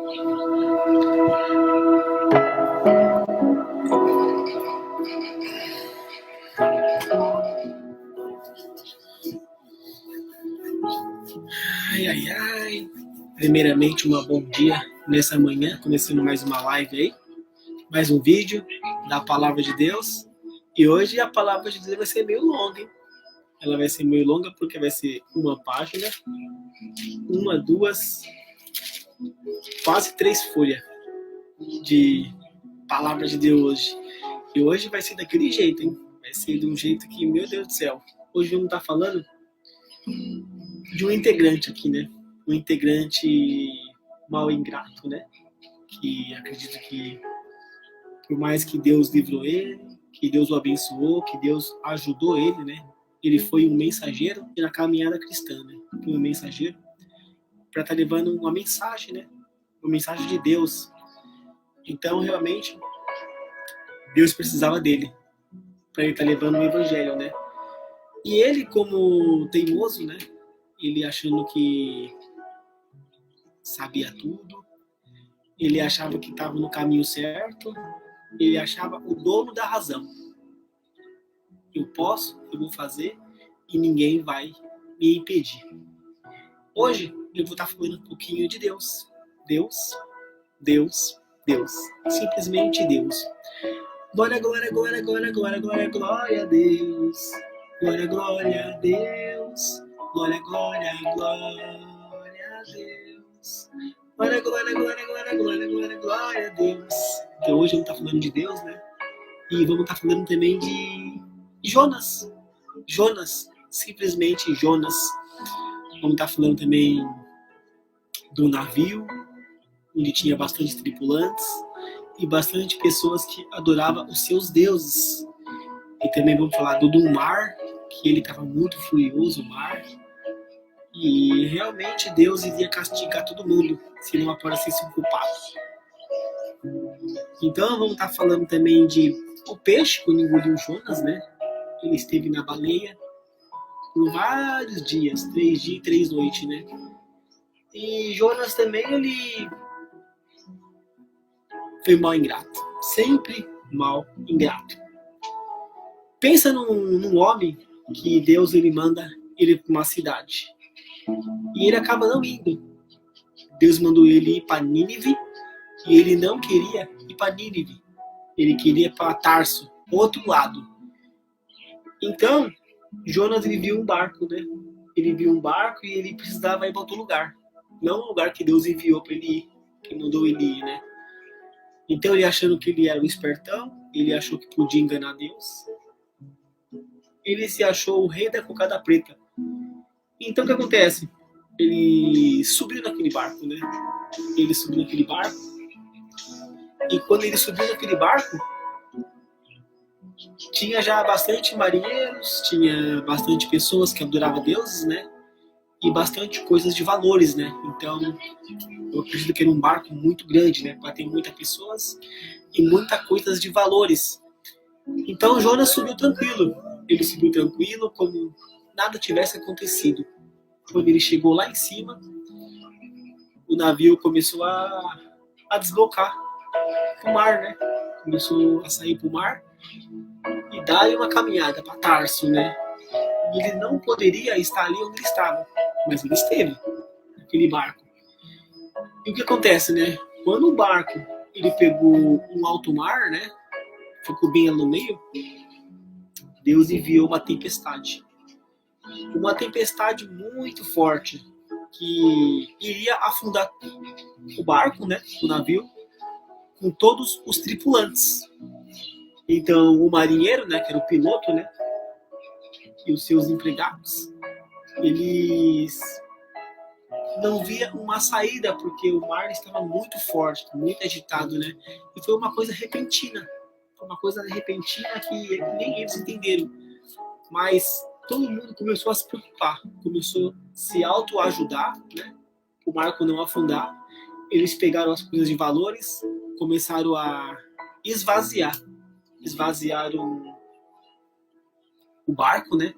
Ai, ai, ai. Primeiramente, um bom dia nessa manhã, começando mais uma live aí, mais um vídeo da Palavra de Deus. E hoje a Palavra de Deus vai ser meio longa, hein? Ela vai ser meio longa porque vai ser uma página, uma, duas, quase 3 folhas de Palavra de Deus hoje. E hoje vai ser daquele jeito, hein? Vai ser de um jeito que, meu Deus do céu. Hoje vamos estar falando de um integrante aqui, né? Um integrante mal ingrato, né? Que acredito que, por mais que Deus livrou ele, que Deus o abençoou, que Deus ajudou ele, né? Ele foi um mensageiro na caminhada cristã, né? Foi um mensageiro para estar levando uma mensagem, né? Uma mensagem de Deus. Então, realmente, Deus precisava dele para ele estar levando o evangelho, né? E ele, como teimoso, né? Ele achando que sabia tudo, ele achava que estava no caminho certo, ele achava o dono da razão. Eu posso, eu vou fazer e ninguém vai me impedir. Hoje eu vou estar falando um pouquinho de Deus. Deus, Deus, Deus. Simplesmente Deus. Glória, glória, glória, glória, glória, glória, glória a Deus. Glória, glória a Deus. Glória, glória, glória a Deus. Glória, glória, glória, glória, glória, glória, glória a Deus. Então hoje vamos estar falando de Deus, né? E vamos estar falando também de Jonas. Jonas, simplesmente Jonas. Vamos estar falando também do navio, onde tinha bastante tripulantes e bastante pessoas que adoravam os seus deuses. E também vamos falar do mar, que ele estava muito furioso, o mar. E realmente Deus iria castigar todo mundo, se não aparecesse um culpado. Então vamos estar falando também de o peixe, quando engoliu Jonas, né? Ele esteve na baleia por vários dias, 3 dias e 3 noites, né? E Jonas também, ele foi mal ingrato. Sempre mal ingrato. Pensa num homem que Deus ele manda ele para uma cidade. E ele acaba não indo. Deus mandou ele ir para Nínive e ele não queria ir para Nínive. Ele queria ir para Tarso, outro lado. Então, Jonas ele viu um barco, né? Ele viu um barco e ele precisava ir para outro lugar. Não o lugar que Deus enviou para ele ir, que mandou ele ir, né? Então ele achando que ele era um espertão, ele achou que podia enganar Deus. Ele se achou o rei da cocada preta. Então o que acontece? Ele subiu naquele barco, né? Ele subiu naquele barco. E quando ele subiu naquele barco, tinha já bastante marinheiros, tinha bastante pessoas que adoravam deuses, né? E bastante coisas de valores, né? Então, eu acredito que era um barco muito grande, né? Para ter muitas pessoas e muitas coisas de valores. Então, Jonas subiu tranquilo. Ele subiu tranquilo, como nada tivesse acontecido. Quando ele chegou lá em cima, o navio começou a deslocar para o mar, né? Começou a sair para o mar e dar uma caminhada para Tarso, né? E ele não poderia estar ali onde ele estava, mas ele esteve naquele barco. E o que acontece, né? Quando o barco ele pegou um alto mar, né? Ficou bem no meio, Deus enviou uma tempestade. Uma tempestade muito forte que iria afundar o barco, né? O navio, com todos os tripulantes. Então, o marinheiro, né? Que era o piloto, né? E os seus empregados, eles não via uma saída porque o mar estava muito forte, muito agitado, né? E foi uma coisa repentina. Foi uma coisa repentina que nem eles entenderam. Mas todo mundo começou a se preocupar, começou a se autoajudar, né? O barco não afundar. Eles pegaram as coisas de valores, começaram a esvaziar o barco, né?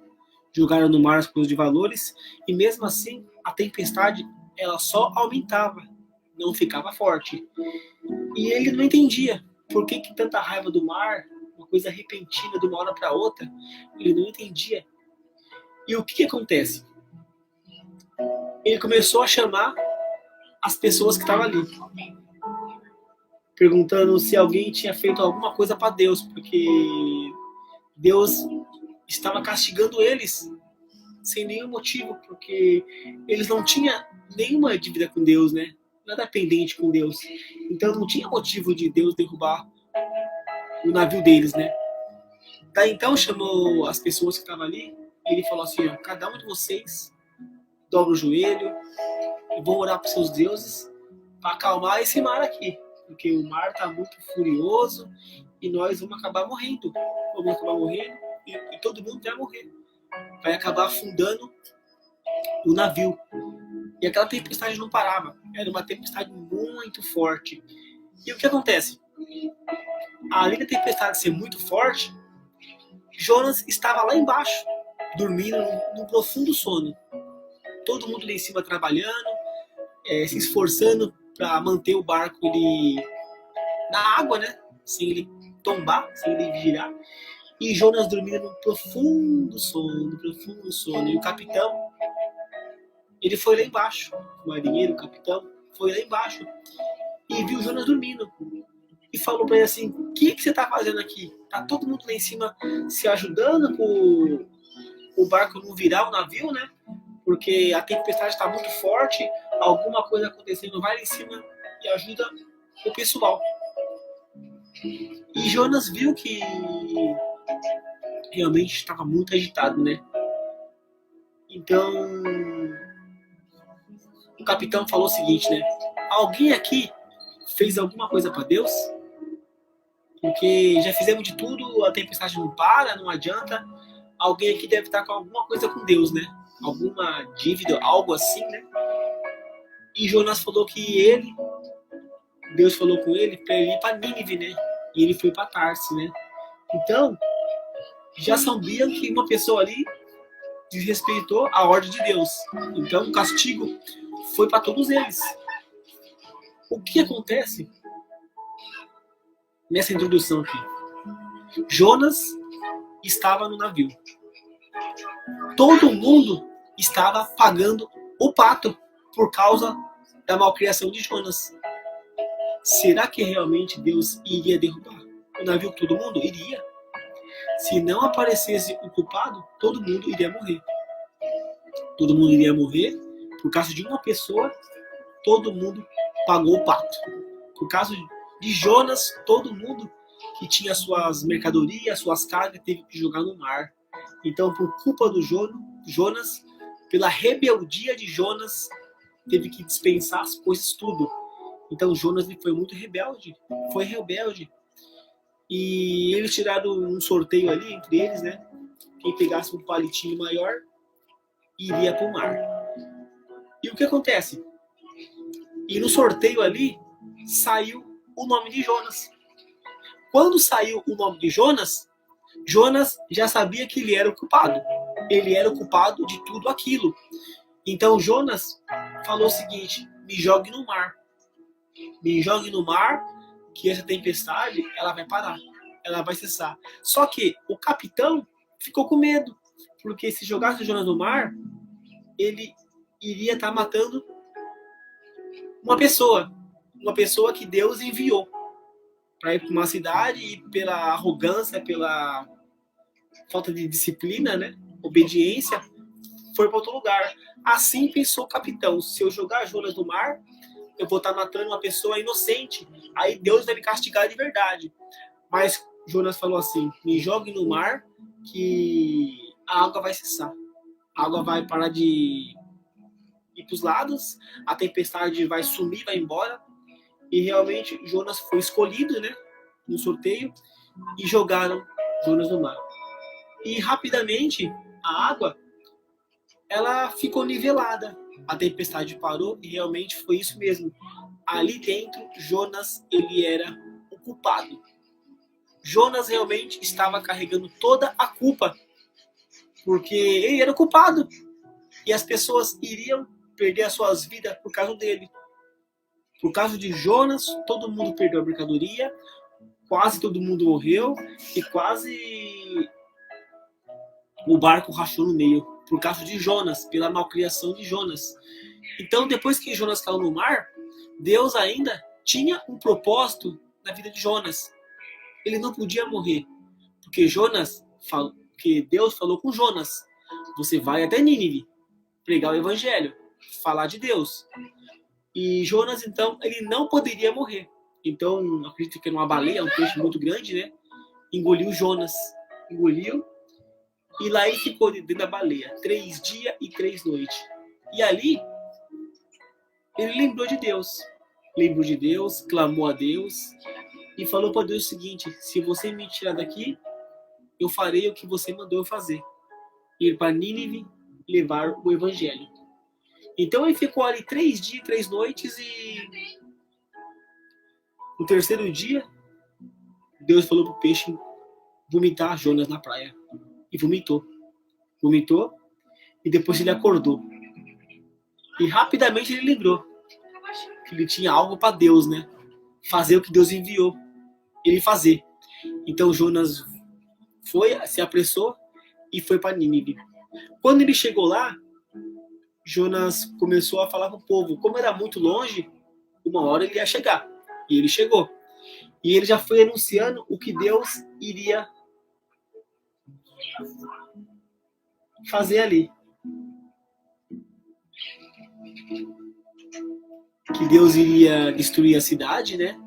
Jogaram no mar as coisas de valores e mesmo assim a tempestade ela só aumentava. não ficava forte. E ele não entendia por que tanta raiva do mar, uma coisa repentina de uma hora para outra. Ele não entendia. E o que acontece? Ele começou a chamar as pessoas que estavam ali, perguntando se alguém tinha feito alguma coisa para Deus, porque Deus estava castigando eles sem nenhum motivo, porque eles não tinham nenhuma dívida com Deus, né? Nada pendente com Deus. Então não tinha motivo de Deus derrubar o navio deles, né? Daí então chamou as pessoas que estavam ali e ele falou assim, ó, cada um de vocês dobra o joelho e vão orar para os seus deuses para acalmar esse mar aqui, porque o mar está muito furioso e nós vamos acabar morrendo. Vamos acabar morrendo e todo mundo vai morrer. Vai acabar afundando o navio. E aquela tempestade não parava. Era uma tempestade muito forte. E o que acontece? Além da tempestade ser muito forte, Jonas estava lá embaixo, dormindo num profundo sono. Todo mundo lá em cima trabalhando, se esforçando para manter o barco ele na água, né? Sem ele tombar, sem ele girar. E Jonas dormindo num profundo sono, profundo sono. E o capitão, ele foi lá embaixo. O marinheiro, o capitão, foi lá embaixo e viu Jonas dormindo. E falou para ele assim, o que você tá fazendo aqui? Tá todo mundo lá em cima se ajudando com o barco não virar o navio, né? Porque a tempestade está muito forte, alguma coisa acontecendo, vai lá em cima e ajuda o pessoal. E Jonas viu que realmente estava muito agitado, né? Então, o capitão falou o seguinte, né? Alguém aqui fez alguma coisa para Deus? Porque já fizemos de tudo, a tempestade não para, não adianta. Alguém aqui deve estar com alguma coisa com Deus, né? Alguma dívida, algo assim, né? E Jonas falou que Deus falou com ele para ele ir para Nínive, né? E ele foi para Tarsis, né? Então, já sabiam que uma pessoa ali desrespeitou a ordem de Deus. Então, o castigo foi para todos eles. O que acontece nessa introdução aqui? Jonas estava no navio. Todo mundo estava pagando o pato por causa da malcriação de Jonas. Será que realmente Deus iria derrubar o navio com todo mundo? Iria. Se não aparecesse o culpado, todo mundo iria morrer. Todo mundo iria morrer por causa de uma pessoa, todo mundo pagou o pato. Por causa de Jonas, todo mundo que tinha suas mercadorias, suas cargas, teve que jogar no mar. Então, por culpa do Jonas, pela rebeldia de Jonas, teve que dispensar as coisas tudo. Então, Jonas foi muito rebelde. Foi rebelde. E eles tiraram um sorteio ali entre eles, né? Quem pegasse um palitinho maior iria para o mar. E o que acontece? E no sorteio ali saiu o nome de Jonas. Quando saiu o nome de Jonas, Jonas já sabia que ele era o culpado. Ele era o culpado de tudo aquilo. Então Jonas falou o seguinte: me jogue no mar. Me jogue no mar, que essa tempestade ela vai parar. Ela vai cessar. Só que o capitão ficou com medo. Porque se jogasse Jonas no mar, ele iria estar matando uma pessoa que Deus enviou para ir para uma cidade e pela arrogância, pela falta de disciplina, né, obediência, foi para outro lugar. Assim pensou o capitão: se eu jogar Jonas no mar, eu vou estar matando uma pessoa inocente. Aí Deus vai me castigar de verdade. Mas Jonas falou assim: me jogue no mar que a água vai cessar. A água vai parar de ir para os lados, a tempestade vai sumir, vai embora. E realmente Jonas foi escolhido, né, no sorteio, e jogaram Jonas no mar. E rapidamente a água ela ficou nivelada. A tempestade parou e realmente foi isso mesmo. Ali dentro, Jonas ele era o culpado. Jonas realmente estava carregando toda a culpa, porque ele era o culpado. E as pessoas iriam perder as suas vidas por causa dele. Por causa de Jonas, todo mundo perdeu a mercadoria, quase todo mundo morreu e quase o barco rachou no meio. Por causa de Jonas, pela malcriação de Jonas. Então, depois que Jonas caiu no mar, Deus ainda tinha um propósito na vida de Jonas. Ele não podia morrer, porque Deus falou com Jonas: você vai até Nínive, pregar o evangelho, falar de Deus. E Jonas, então, ele não poderia morrer. Então, acredito que era uma baleia, um peixe muito grande, né? Engoliu Jonas. Engoliu. E lá ele ficou dentro da baleia, 3 dias e 3 noites. E ali, ele lembrou de Deus. Lembrou de Deus, clamou a Deus e falou para Deus o seguinte: se você me tirar daqui, eu farei o que você mandou eu fazer. Ir para Nínive, levar o evangelho. Então ele ficou ali 3 dias, 3 noites e no terceiro dia, Deus falou pro peixe vomitar Jonas na praia. E vomitou. Vomitou e depois ele acordou. E rapidamente ele lembrou que ele tinha algo para Deus, né? Fazer o que Deus enviou ele fazer. Então Jonas se apressou e foi para Nínive. Quando ele chegou lá, Jonas começou a falar para o povo. Como era muito longe, uma hora ele ia chegar. E ele chegou. E ele já foi anunciando o que Deus iria fazer ali. Que Deus iria destruir a cidade, né?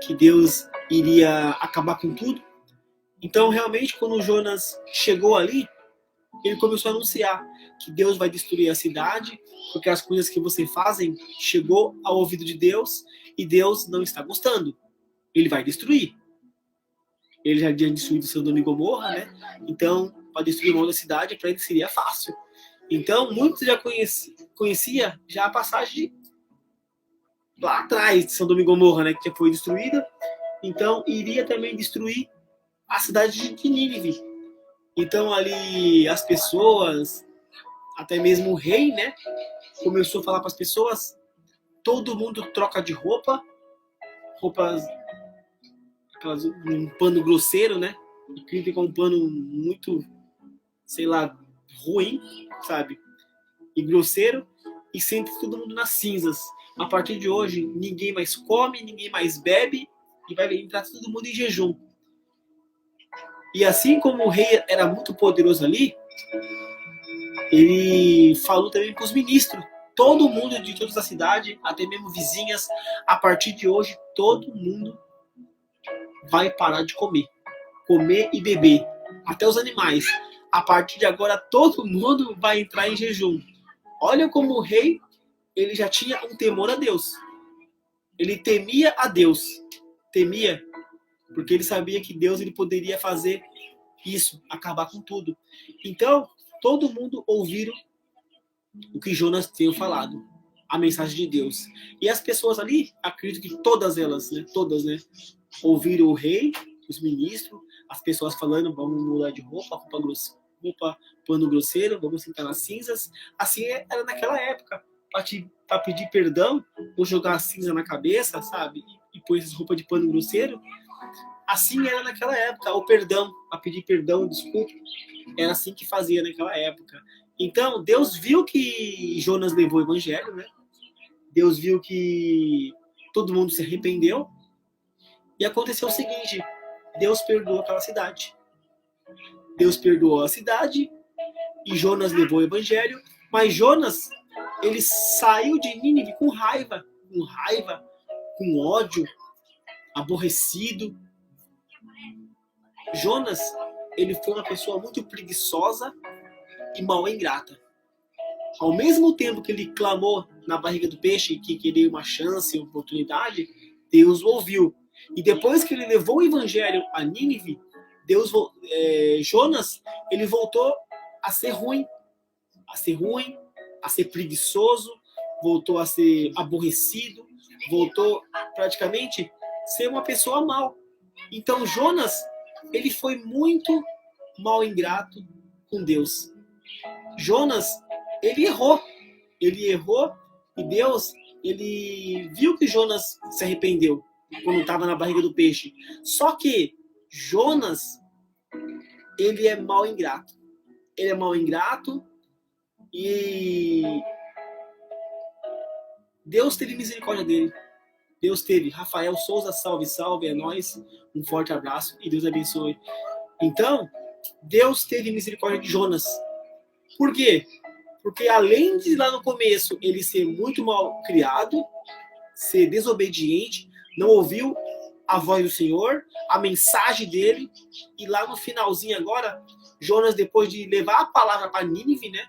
Que Deus iria acabar com tudo. Então, realmente, quando Jonas chegou ali, ele começou a anunciar que Deus vai destruir a cidade, porque as coisas que você fazem chegou ao ouvido de Deus e Deus não está gostando. Ele vai destruir. Ele já tinha destruído Sodoma e Gomorra, né? Então, para destruir uma outra cidade, para ele seria fácil. Então, muitos já conhecia já a passagem lá atrás de Sodoma e Gomorra, né? Que já foi destruída. Então, iria também destruir a cidade de Nínive. Então, ali, as pessoas, até mesmo o rei, né? Começou a falar para as pessoas, todo mundo troca de roupas, um pano grosseiro, né? Fica um pano muito, sei lá, ruim, sabe? E grosseiro, e senta todo mundo nas cinzas. A partir de hoje, ninguém mais come, ninguém mais bebe, e vai entrar todo mundo em jejum. E assim como o rei era muito poderoso ali, ele falou também para os ministros, todo mundo de toda a cidade, até mesmo vizinhas, a partir de hoje, todo mundo vai parar de comer e beber, até os animais. A partir de agora, todo mundo vai entrar em jejum. Olha como o rei, ele já tinha um temor a Deus. Ele temia a Deus. Temia, porque ele sabia que Deus ele poderia fazer isso, acabar com tudo. Então, todo mundo ouviram o que Jonas tinha falado, a mensagem de Deus. E as pessoas ali, acredito que todas elas, né, ouviram o rei, os ministros, as pessoas falando, vamos mudar de roupa, pano grosseiro, vamos sentar nas cinzas. Assim era naquela época, para pedir perdão, ou jogar a cinza na cabeça, sabe? E pôr essas roupas de pano grosseiro. Assim era naquela época, o perdão, para pedir perdão, desculpa. Era assim que fazia naquela época. Então, Deus viu que Jonas levou o evangelho, né? Deus viu que todo mundo se arrependeu. E aconteceu o seguinte, Deus perdoou aquela cidade. Deus perdoou a cidade e Jonas levou o evangelho. Mas Jonas, ele saiu de Nínive com raiva, com ódio, aborrecido. Jonas, ele foi uma pessoa muito preguiçosa e mal ingrata. Ao mesmo tempo que ele clamou na barriga do peixe que queria uma chance, uma oportunidade, Deus o ouviu. E depois que ele levou o evangelho a Nínive, Jonas, ele voltou a ser ruim, a ser preguiçoso, voltou a ser aborrecido, voltou praticamente a ser uma pessoa mal. Então Jonas, ele foi muito mal ingrato com Deus. Jonas, ele errou e Deus, ele viu que Jonas se arrependeu quando estava na barriga do peixe. Só que Jonas, ele é mau ingrato. Ele é mau ingrato e Deus teve misericórdia dele. Deus teve. Rafael Souza, salve, salve, é nóis. Um forte abraço e Deus abençoe. Então, Deus teve misericórdia de Jonas. Por quê? Porque além de lá no começo ele ser muito mal criado, ser desobediente, não ouviu a voz do Senhor, a mensagem dele, e lá no finalzinho agora, Jonas, depois de levar a palavra para Nínive, né?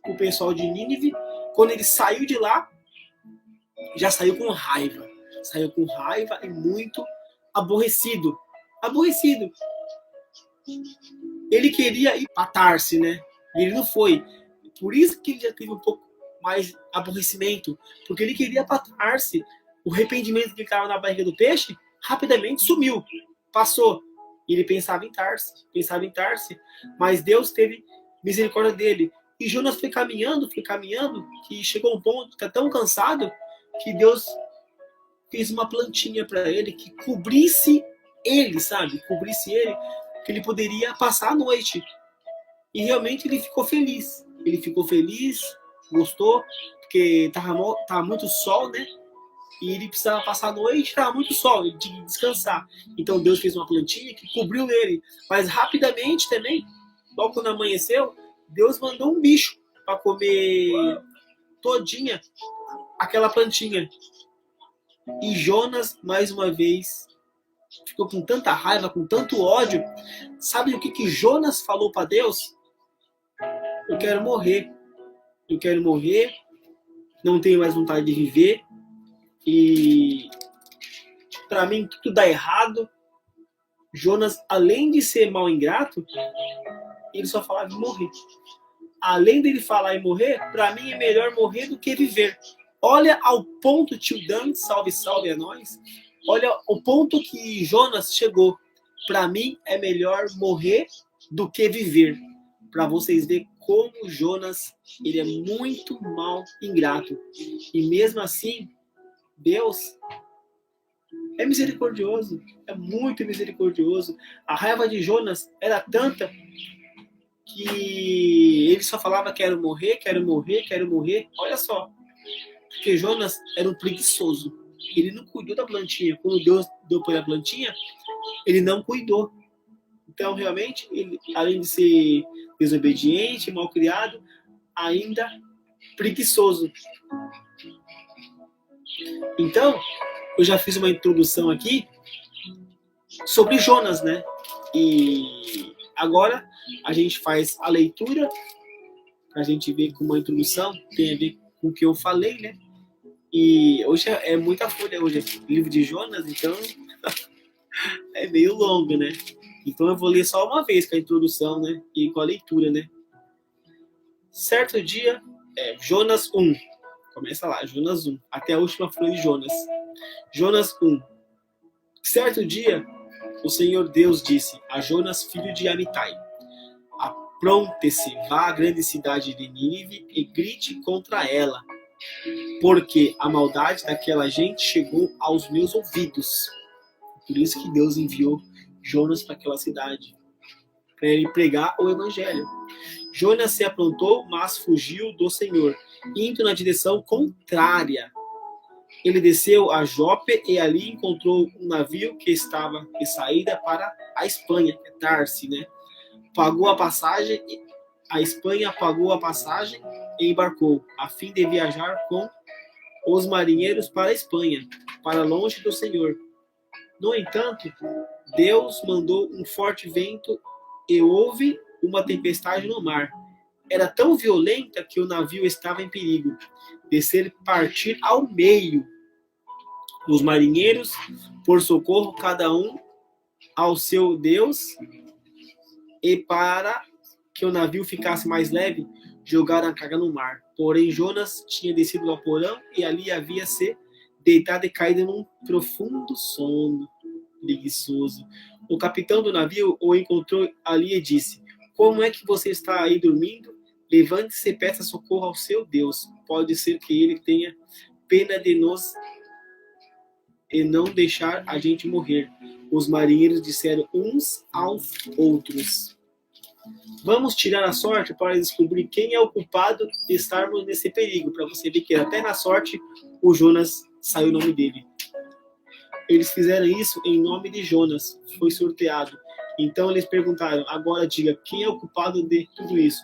O pessoal de Nínive, quando ele saiu de lá, já saiu com raiva. Saiu com raiva e muito aborrecido. Aborrecido. Ele queria ir para Tarse, né? Ele não foi. Por isso que ele já teve um pouco mais aborrecimento. Porque ele queria ir para Tarse. O arrependimento que estava na barriga do peixe rapidamente sumiu. Passou. E ele pensava em Tarse. Pensava em Tarse. Mas Deus teve misericórdia dele. E Jonas foi caminhando, que chegou um ponto, está tão cansado, que Deus fez uma plantinha para ele que cobrisse ele, sabe? Cobrisse ele, que ele poderia passar a noite. E realmente ele ficou feliz. Ele ficou feliz, gostou, porque tava muito sol, né? E ele precisava passar a noite, estava muito sol, ele tinha que descansar. Então Deus fez uma plantinha que cobriu ele. Mas rapidamente também, logo quando amanheceu, Deus mandou um bicho para comer todinha aquela plantinha. E Jonas, mais uma vez, ficou com tanta raiva, com tanto ódio. Sabe o que Jonas falou para Deus? Eu quero morrer. Eu quero morrer. Não tenho mais vontade de viver. E para mim tudo dá errado. Jonas, além de ser mal ingrato, ele só falava em morrer. Além dele falar em morrer, para mim é melhor morrer do que viver. Olha ao ponto, tio Dan, salve, salve a nós. Olha o ponto que Jonas chegou. Para mim é melhor morrer do que viver. Para vocês verem como Jonas, ele é muito mal ingrato. E mesmo assim, Deus é misericordioso. É muito misericordioso. A raiva de Jonas era tanta que ele só falava quero morrer, quero morrer, quero morrer. Olha só. Porque Jonas era um preguiçoso. Ele não cuidou da plantinha. Quando Deus deu para ele a plantinha, ele não cuidou. Então, realmente, ele, além de ser desobediente, mal criado, ainda preguiçoso. Então, eu já fiz uma introdução aqui sobre Jonas, né? E agora a gente faz a leitura para a gente ver como a introdução tem a ver com o que eu falei, né? E hoje é muita folha, hoje é livro de Jonas, então é meio longo, né? Então eu vou ler só uma vez com a introdução, né? E com a leitura, né? Certo dia, Jonas 1. Começa lá, Jonas 1. Até a última folha de Jonas. Jonas 1. Certo dia, o Senhor Deus disse a Jonas, filho de Amitai: apronte-se, vá à grande cidade de Nínive e grite contra ela, porque a maldade daquela gente chegou aos meus ouvidos. Por isso que Deus enviou Jonas para aquela cidade, para ele pregar o evangelho. Jonas se aprontou, mas fugiu do Senhor, indo na direção contrária. Ele desceu a Jope e ali encontrou um navio que estava de saída para a Espanha, Tarse, né? Pagou a passagem, a Espanha pagou a passagem e embarcou, a fim de viajar com os marinheiros para a Espanha, para longe do Senhor. No entanto, Deus mandou um forte vento e houve uma tempestade no mar. Era tão violenta que o navio estava em perigo de ser partir ao meio. Os marinheiros, por socorro, cada um ao seu Deus, e para que o navio ficasse mais leve, jogaram a carga no mar. Porém, Jonas tinha descido ao porão e ali havia se deitado e caído num profundo sono preguiçoso. O capitão do navio o encontrou ali e disse: como é que você está aí dormindo? Levante-se e peça socorro ao seu Deus. pode ser que ele tenha pena de nós e não deixar a gente morrer. Os marinheiros disseram uns aos outros: vamos tirar a sorte para descobrir quem é o culpado de estarmos nesse perigo. Para você ver que até na sorte o Jonas saiu o nome dele. Eles fizeram isso em nome de Jonas. Foi sorteado. Então eles perguntaram: agora diga, quem é o culpado de tudo isso?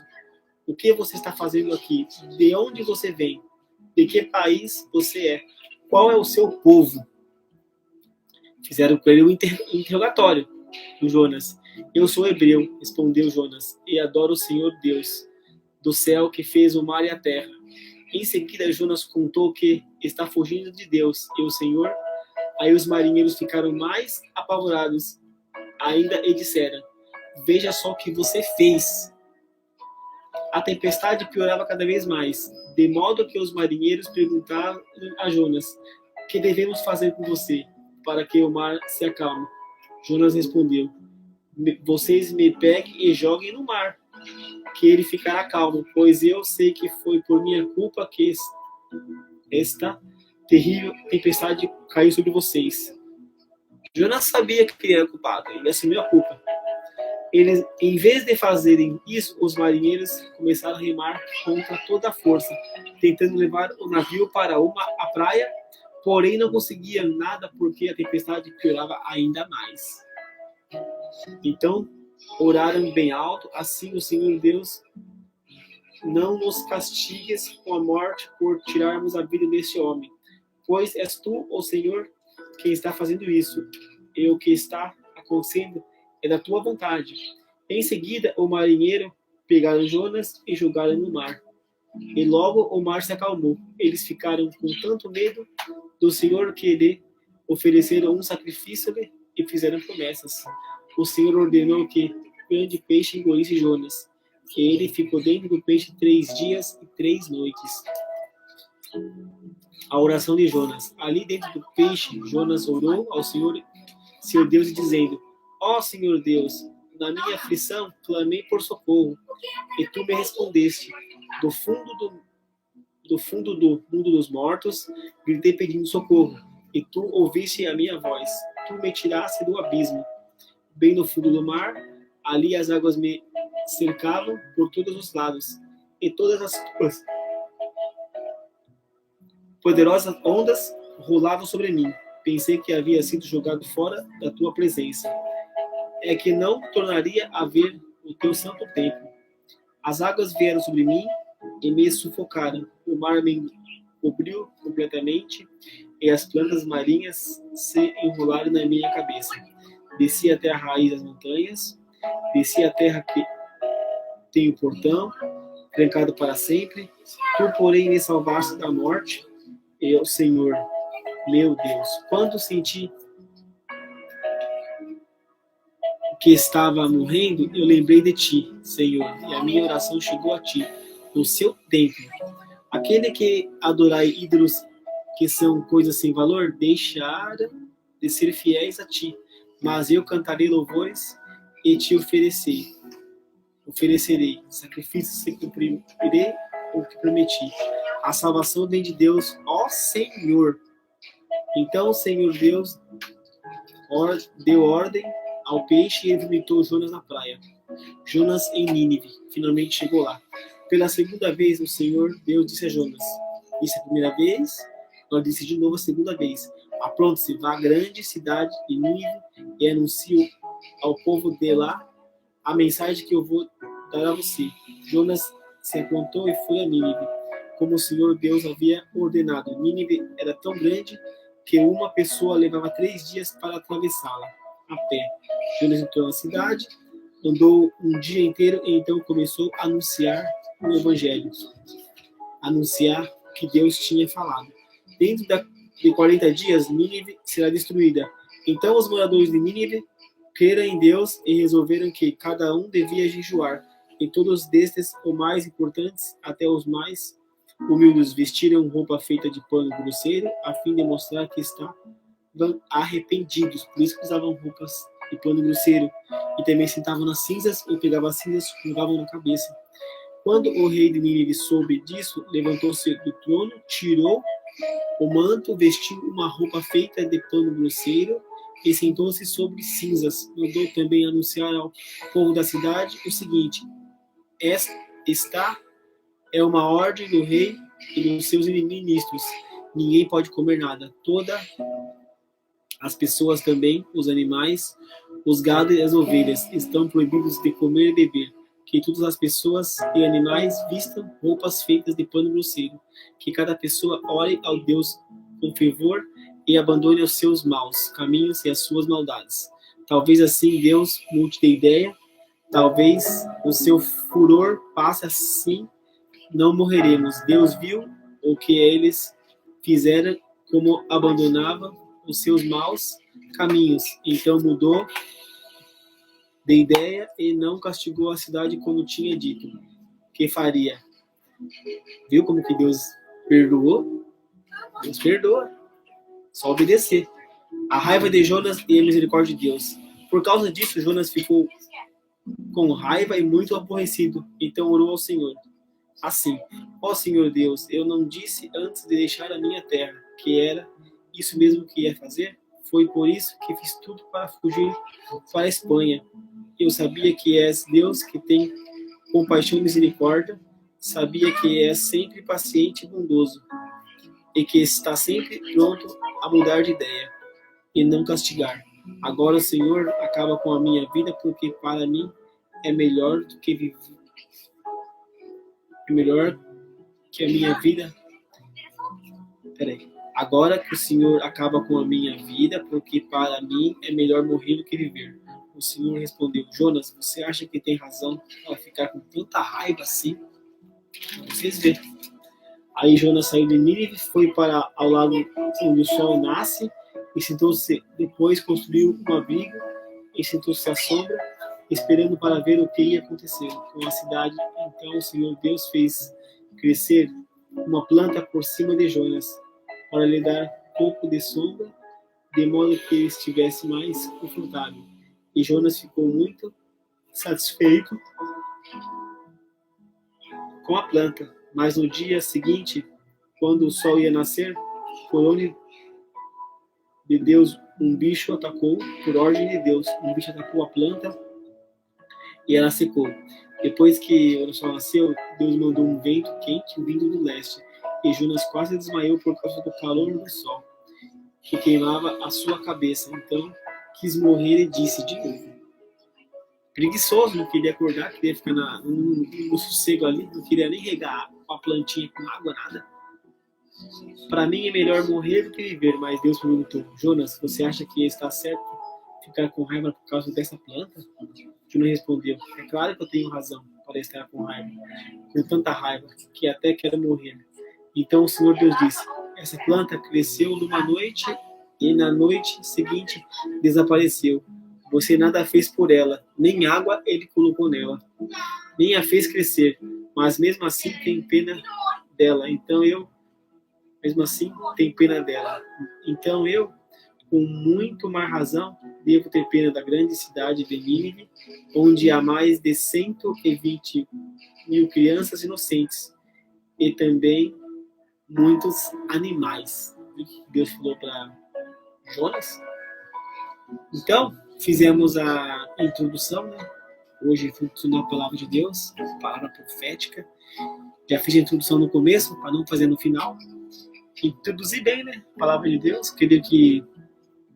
O que você está fazendo aqui? De onde você vem? De que país você é? Qual é o seu povo? Fizeram com ele um interrogatório do Jonas. Eu sou hebreu, respondeu Jonas, e adoro o Senhor Deus do céu que fez o mar e a terra. Em seguida, Jonas contou que está fugindo de Deus e o Senhor. Aí os marinheiros ficaram mais apavorados ainda e disseram: veja só o que você fez. A tempestade piorava cada vez mais, de modo que os marinheiros perguntaram a Jonas: o que devemos fazer com você para que o mar se acalme? Jonas respondeu: vocês me peguem e joguem no mar, que ele ficará calmo, pois eu sei que foi por minha culpa que esta terrível tempestade caiu sobre vocês. Jonas sabia que ele era culpado, ele assumiu a culpa. Eles, em vez de fazerem isso, os marinheiros começaram a remar contra toda a força, tentando levar o navio para a praia, porém não conseguiam nada porque a tempestade piorava ainda mais. Então, oraram bem alto: assim o Senhor Deus não nos castigues com a morte por tirarmos a vida deste homem, pois és tu, ó Senhor, quem está fazendo isso, e o que está acontecendo é da tua vontade. Em seguida, o marinheiro pegaram Jonas e jogaram no mar. E logo o mar se acalmou. Eles ficaram com tanto medo do Senhor que lhe ofereceram um sacrifício e fizeram promessas. O Senhor ordenou que o grande peixe engolisse Jonas, que ele ficou dentro do peixe 3 dias e 3 noites. A oração de Jonas. Ali dentro do peixe, Jonas orou ao Senhor, seu Deus, dizendo: ó Senhor Deus, na minha aflição clamei por socorro, e tu me respondeste. Do fundo do mundo dos mortos, gritei pedindo socorro, e tu ouviste a minha voz. Tu me tiraste do abismo, bem no fundo do mar. Ali as águas me cercavam por todos os lados, e todas as tuas poderosas ondas rolavam sobre mim. Pensei que havia sido jogado fora da tua presença. É que não tornaria a ver o teu santo templo. As águas vieram sobre mim e me sufocaram. O mar me cobriu completamente e as plantas marinhas se enrolaram na minha cabeça. Desci até a raiz das montanhas, desci a terra que tem o portão, trancado para sempre. Tu, porém, me salvaste da morte. Eu, Senhor, meu Deus, quando senti que estava morrendo, eu lembrei de ti, Senhor, e a minha oração chegou a ti, no seu templo. Aquele que adorai ídolos que são coisas sem valor, deixaram de ser fiéis a ti, mas eu cantarei louvores e te oferecerei sacrifícios e cumprirei o que prometi. A salvação vem de Deus, ó Senhor. Então o Senhor Deus deu ordem ao peixe e vomitou Jonas na praia. Jonas em Nínive finalmente chegou lá. Pela segunda vez o Senhor Deus disse a Jonas. Disse a primeira vez, agora disse de novo a segunda vez: apronte-se, vá à grande cidade de Nínive e anuncie ao povo de lá a mensagem que eu vou dar a você. Jonas se aprontou e foi a Nínive, como o Senhor Deus havia ordenado. Nínive era tão grande que uma pessoa levava 3 dias para atravessá-la a pé. Jonas entrou na cidade, andou um dia inteiro e então começou a anunciar o Evangelho, anunciar o que Deus tinha falado. Dentro de 40 dias, Nínive será destruída. Então os moradores de Nínive creram em Deus e resolveram que cada um devia jejuar. E todos destes, os mais importantes até os mais humildes, vestiram roupa feita de pano grosseiro, a fim de mostrar que estavam arrependidos. Por isso que usavam roupas de pano grosseiro. E também sentavam nas cinzas ou pegavam as cinzas e jogavam na cabeça. Quando o rei de Nínive soube disso, levantou-se do trono, tirou o manto, vestiu uma roupa feita de pano grosseiro e sentou-se sobre cinzas. Mandou também anunciar ao povo da cidade o seguinte: esta é uma ordem do rei e dos seus ministros. Ninguém pode comer nada. Todas as pessoas também, os animais, os gados e as ovelhas, estão proibidos de comer e beber. Que todas as pessoas e animais vistam roupas feitas de pano grosseiro. Que cada pessoa ore ao Deus com fervor e abandone os seus maus caminhos e as suas maldades. Talvez assim Deus mude de ideia. Talvez o seu furor passe, assim não morreremos. Deus viu o que eles fizeram, como abandonavam os seus maus caminhos. Então mudou de ideia e não castigou a cidade como tinha dito que faria. Viu como que Deus perdoou? Deus perdoa. Só obedecer. A raiva de Jonas e a misericórdia de Deus. Por causa disso, Jonas ficou com raiva e muito aborrecido. Então orou ao Senhor. Assim: ó Senhor Deus, eu não disse antes de deixar a minha terra que era isso mesmo que ia fazer? Foi por isso que fiz tudo para fugir para a Espanha. Eu sabia que és Deus que tem compaixão e misericórdia. Sabia que és sempre paciente e bondoso. E que está sempre pronto a mudar de ideia e não castigar. Agora o Senhor acaba com a minha vida, porque para mim é melhor do que viver. É melhor que a minha vida. Agora que o Senhor acaba com a minha vida, porque para mim é melhor morrer do que viver. O Senhor respondeu: Jonas, você acha que tem razão para ficar com tanta raiva assim? Vocês verem. Aí Jonas saiu de Nínive, foi para ao lado onde o sol nasce, e sentou-se. Depois construiu um abrigo e sentou-se à sombra, esperando para ver o que ia acontecer com a cidade. Então o Senhor Deus fez crescer uma planta por cima de Jonas, para lhe dar pouco de sombra, de modo que ele estivesse mais confortável. E Jonas ficou muito satisfeito com a planta. Mas no dia seguinte, quando o sol ia nascer, por ordem de Deus, um bicho atacou, por ordem de Deus, um bicho atacou a planta e ela secou. Depois que o sol nasceu, Deus mandou um vento quente vindo do leste, e Jonas quase desmaiou por causa do calor do sol, que queimava a sua cabeça. Então quis morrer e disse de novo: preguiçoso, não queria acordar, queria ficar no sossego ali, não queria nem regar a plantinha com água, nada. Para mim é melhor morrer do que viver. Mas Deus perguntou: Jonas, você acha que está certo ficar com raiva por causa dessa planta? Jonas respondeu: é claro que eu tenho razão para estar com raiva, com tanta raiva, que até quero morrer. Então o Senhor Deus disse: essa planta cresceu numa noite e na noite seguinte desapareceu. Você nada fez por ela, nem água ele colocou nela, nem a fez crescer, mas mesmo assim tem pena dela. Então eu, com muito mais razão, devo ter pena da grande cidade de Nínive, onde há mais de 120 mil crianças inocentes e também muitos animais. Deus falou para Jonas. Então, fizemos a introdução, né? Hoje funcionou a palavra de Deus, palavra profética. Já fiz a introdução no começo, para não fazer no final. Introduzir bem, né? A palavra de Deus. Creio que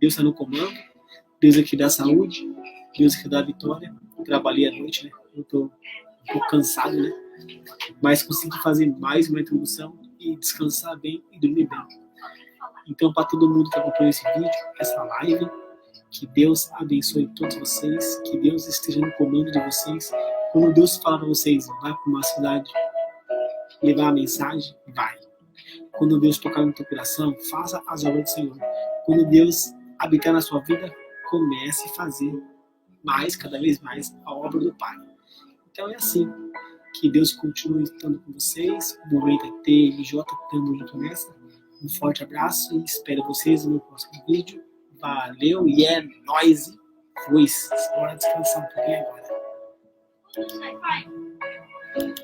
Deus está no comando. Deus é que dá saúde. Deus é que dá vitória. Eu trabalhei à noite, né? Eu estou um pouco cansado, né? Mas consegui fazer mais uma introdução e descansar bem e dormir bem. Então, para todo mundo que acompanha esse vídeo, essa live, que Deus abençoe todos vocês, que Deus esteja no comando de vocês. Quando Deus falar para vocês, vai para uma cidade levar a mensagem, vai. Quando Deus tocar no teu coração, faça as obras do Senhor. Quando Deus habitar na sua vida, comece a fazer mais, cada vez mais, a obra do Pai. Então é assim. Que Deus continue estando com vocês. O momento é TMJ, estamos junto nessa. Um forte abraço e espero vocês no meu próximo vídeo. Valeu e é nóis. Bora descansar um pouquinho agora.